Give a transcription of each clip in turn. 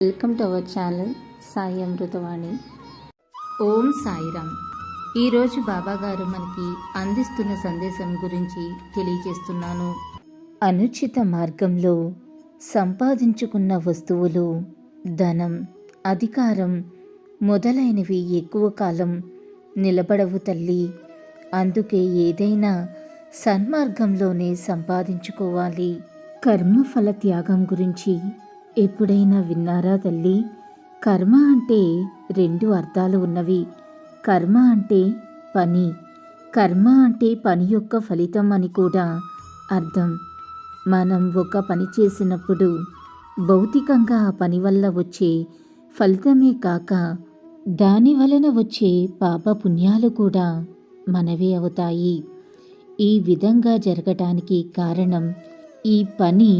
Welcome to our channel Sai Amritavani. ఓం సాయిరామ్. ఈరోజు బాబాగారు మనకి అందిస్తున్న సందేశం గురించి తెలియజేస్తున్నాను. అనుచిత మార్గంలో సంపాదించుకున్న వస్తువులు, ధనం, అధికారం మొదలైనవి ఎక్కువ కాలం నిలబడవు తల్లి. అందుకే ఏదైనా సన్మార్గంలోనే సంపాదించుకోవాలి. కర్మఫల త్యాగం గురించి ఎప్పుడైనా విన్నారా తల్లి? కర్మ అంటే రెండు అర్థాలు ఉన్నవి. కర్మ అంటే పని, కర్మ అంటే పని యొక్క ఫలితం అని కూడా అర్థం. మనం ఒక పని చేసినప్పుడు భౌతికంగా ఆ పని వల్ల వచ్చే ఫలితమే కాక దాని వలన వచ్చే పాప పుణ్యాలు కూడా మనవే అవుతాయి. ఈ విధంగా జరగటానికి కారణం ఈ పని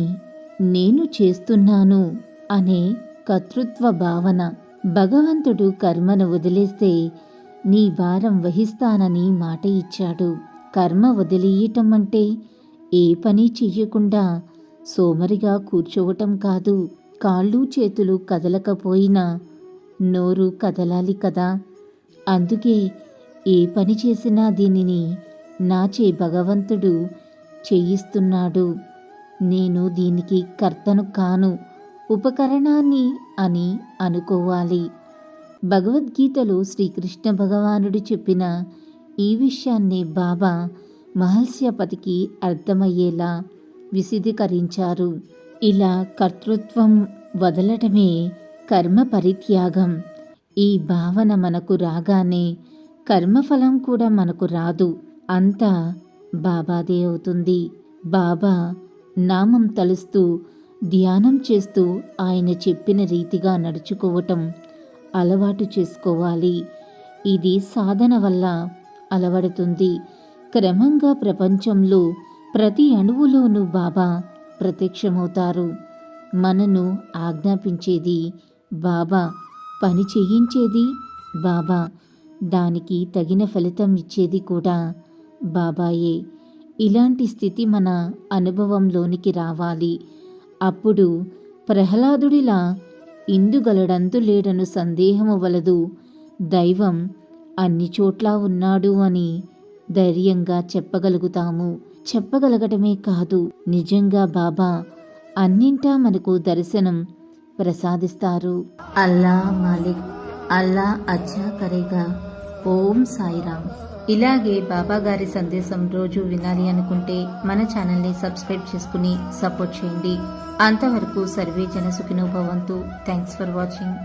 నేను చేస్తున్నాను అనే కర్తృత్వ భావన. భగవంతుడు కర్మను వదిలేస్తే నీ భారం వహిస్తానని మాట ఇచ్చాడు. కర్మ వదిలేయటం అంటే ఏ పని చెయ్యకుండా సోమరిగా కూర్చోవటం కాదు. కాళ్ళు చేతులు కదలకపోయినా నోరు కదలాలి కదా. అందుకే ఏ పని చేసినా దీనిని నాచే భగవంతుడు చేయిస్తున్నాడు. నేను దీనికి కర్తను కాను, ఉపకరణాన్ని అని అనుకోవాలి. భగవద్గీతలో శ్రీకృష్ణ భగవానుడు చెప్పిన ఈ విషయాన్ని బాబా మహర్షిపతికి అర్థమయ్యేలా విశదీకరించారు. ఇలా కర్తృత్వం వదలటమే కర్మ పరిత్యాగం. ఈ భావన మనకు రాగానే కర్మఫలం కూడా మనకు రాదు, అంతా బాబాదే అవుతుంది. బాబా నామం తలుస్తూ ధ్యానం చేస్తూ ఆయన చెప్పిన రీతిగా నడుచుకోవటం అలవాటు చేసుకోవాలి. ఇది సాధన వల్ల అలవడుతుంది. క్రమంగా ప్రపంచంలో ప్రతి అణువులోనూ బాబా ప్రత్యక్షమవుతారు. మనను ఆజ్ఞాపించేది బాబా, పని చేయించేది బాబా, దానికి తగిన ఫలితం ఇచ్చేది కూడా బాబాయే. ఇలాంటి స్థితి మన అనుభవంలోనికి రావాలి. అప్పుడు ప్రహ్లాదుడిలా ఇందుగలడంతు లేడను సందేహము వలదు, దైవం అన్ని చోట్ల ఉన్నాడు అని ధైర్యంగా చెప్పగలుగుతాము. చెప్పగలగటమే కాదు, నిజంగా బాబా అన్నింటా మనకు దర్శనం ప్రసాదిస్తారు. అల్లా మాలిక్, అల్లా అచ్చా కరేగా. ఓం సాయిరామ్. ఇలాగే బాబాగారి సందేశం రోజు వినాలి అనుకుంటే మన ఛానల్ని సబ్స్క్రైబ్ చేసుకుని సపోర్ట్ చేయండి. అంతవరకు సర్వే జన సుఖినో భవంతు. Thanks for watching.